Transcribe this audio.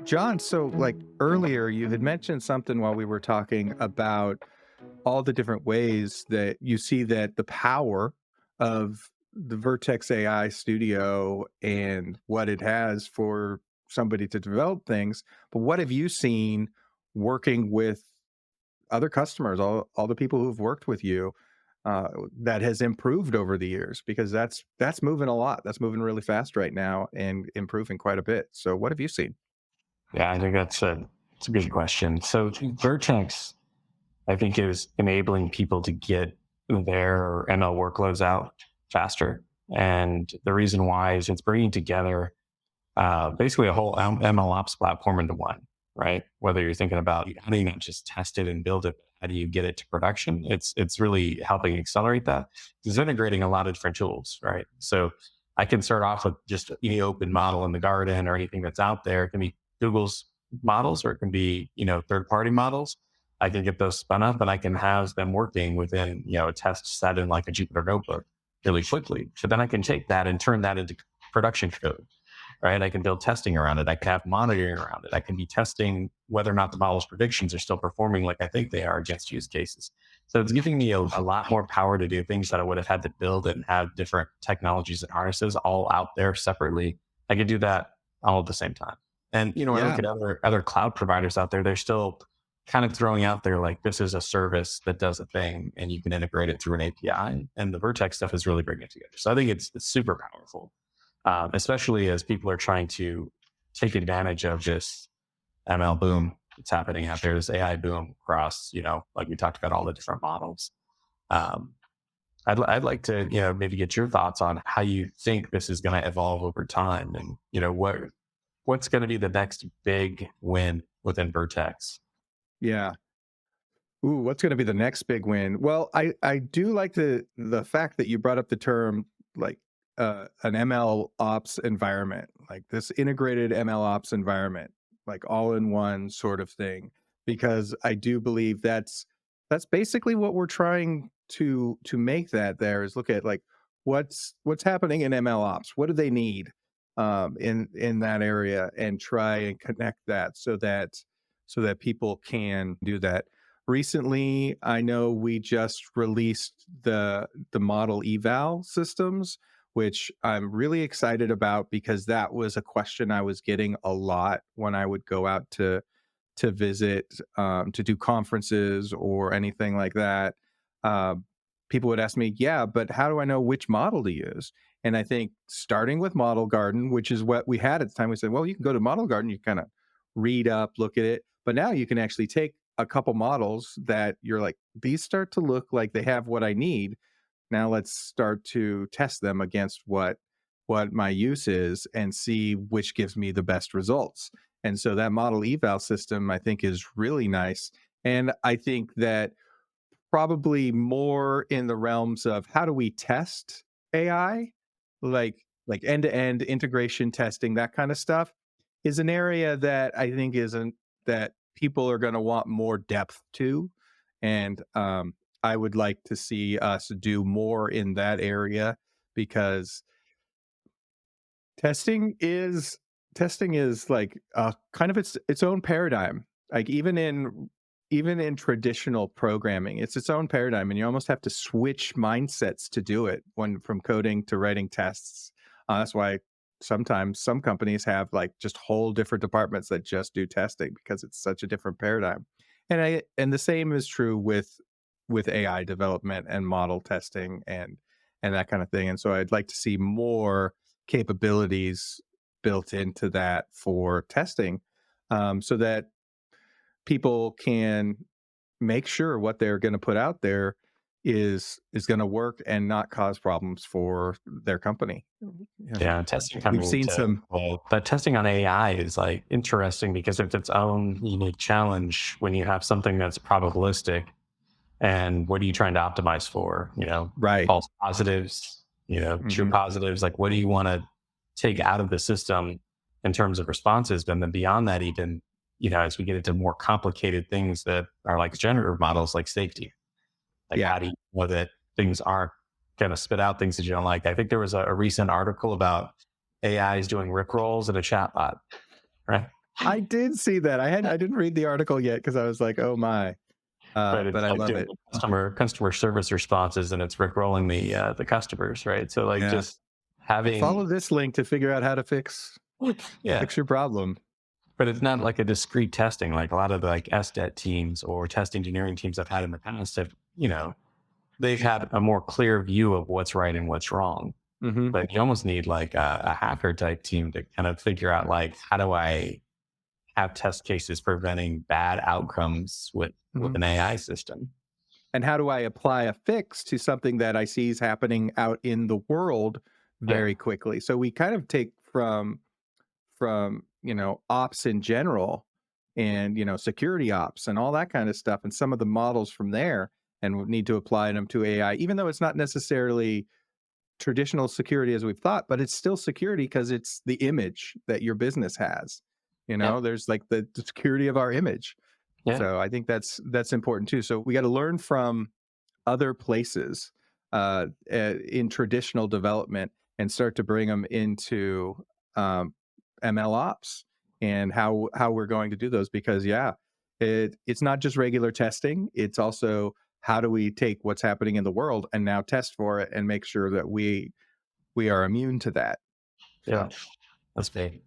John, so like earlier, you had mentioned something while we were talking about all the different ways that you see that the power of the Vertex AI Studio and what it has for somebody to develop things. But what have you seen working with other customers, all the people who've worked with you, that has improved over the years? Because that's moving a lot. That's moving really fast right now and improving quite a bit. So what have you seen? Yeah, I think it's a good question. So Vertex, I think, is enabling people to get their ML workloads out faster. And the reason why is it's bringing together basically a whole ML ops platform into one, right? Whether you're thinking about how do you not just test it and build it, how do you get it to production? It's really helping accelerate that. It's integrating a lot of different tools, right? So I can start off with just any open model in the garden or anything that's out there. It can be Google's models or it can be, third party models. I can get those spun up and I can have them working within, a test set in like a Jupyter notebook really quickly. So then I can take that and turn that into production code, right? I can build testing around it. I can have monitoring around it. I can be testing whether or not the model's predictions are still performing like I think they are against use cases. So it's giving me a lot more power to do things that I would have had to build and have different technologies and harnesses all out there separately. I could do that all at the same time. And, when I Yeah. look at other cloud providers out there, they're still kind of throwing out there like this is a service that does a thing and you can integrate it through an API. And the Vertex stuff is really bringing it together. So I think it's super powerful, especially as people are trying to take advantage of this ML boom that's happening out there, this AI boom across, like we talked about all the different models. Um, I'd like to, maybe get your thoughts on how you think this is going to evolve over time and, what's going to be the next big win within Vertex. Yeah. Ooh, what's going to be the next big win? Well, I do like the fact that you brought up the term like an ML ops environment, like this integrated ML ops environment, like all in one sort of thing, because I do believe that's basically what we're trying to make that there is look at like what's happening in ML ops. What do they need in that area and try and connect that so that people can do that. Recently, I know we just released the model eval systems, which I'm really excited about because that was a question I was getting a lot when I would go out to visit, to do conferences or anything like that. Uh, People would ask me, "Yeah, but how do I know which model to use?" And I think starting with Model Garden, which is what we had at the time, we said, "Well, you can go to Model Garden, you kind of read up, look at it, but now you can actually take a couple models that you're like, these start to look like they have what I need. Now let's start to test them against what my use is and see which gives me the best results." And so that model eval system I think is really nice. And I think that probably more in the realms of how do we test AI, like end-to-end integration testing, that kind of stuff, is an area that I think isn't that people are going to want more depth to, and I would like to see us do more in that area because testing is testing is like kind of its own paradigm. Like even in traditional programming, it's its own paradigm, and you almost have to switch mindsets to do it when from coding to writing tests. That's why sometimes some companies have like just whole different departments that just do testing because it's such a different paradigm. And the same is true with AI development and model testing and that kind of thing. And so I'd like to see more capabilities built into that for testing, so that people can make sure what they're going to put out there is going to work and not cause problems for their company. Yeah. Yeah, testing kind We've of seen to, some. well, but testing on AI is like interesting because it's its own unique challenge when you have something that's probabilistic. And what are you trying to optimize for? Right. False positives, true Hmm. positives. Like, what do you want to take out of the system in terms of responses? But then beyond that, even, as we get into more complicated things that are like generative models, like safety, like Yeah. how do you know that things aren't going to spit out things that you don't like? I think there was a recent article about AI is doing rickrolls in a chatbot, right? I did see that. I didn't read the article yet because I was like, "Oh my," But but it's I like love doing it. the customer service responses, and it's rickrolling the customers, right? So like Yeah. just Follow having this link to figure out how to yeah, fix your problem. but it's not like a discrete testing like a lot of the like SDET teams or test engineering teams I've had in the past have, they've had a more clear view of what's right and what's wrong. Mhm. But you almost need like a hacker type team to kind of figure out like how do I have test cases preventing bad outcomes with Mhm. an AI system. And how do I apply a fix to something that I see is happening out in the world Yeah. very quickly? So we kind of take from ops in general and security ops and all that kind of stuff and some of the models from there and we need to apply them to AI, even though it's not necessarily traditional security as we've thought, but it's still security because it's the image that your business has. Yeah. There's like the security of our image. Yeah. So I think that's important too. So we got to learn from other places in traditional development and start to bring them into um, ML ops and how we're going to do those because it's not just regular testing. It's also how do we take what's happening in the world and now test for it and make sure that we are immune to that. Yeah. So That's big.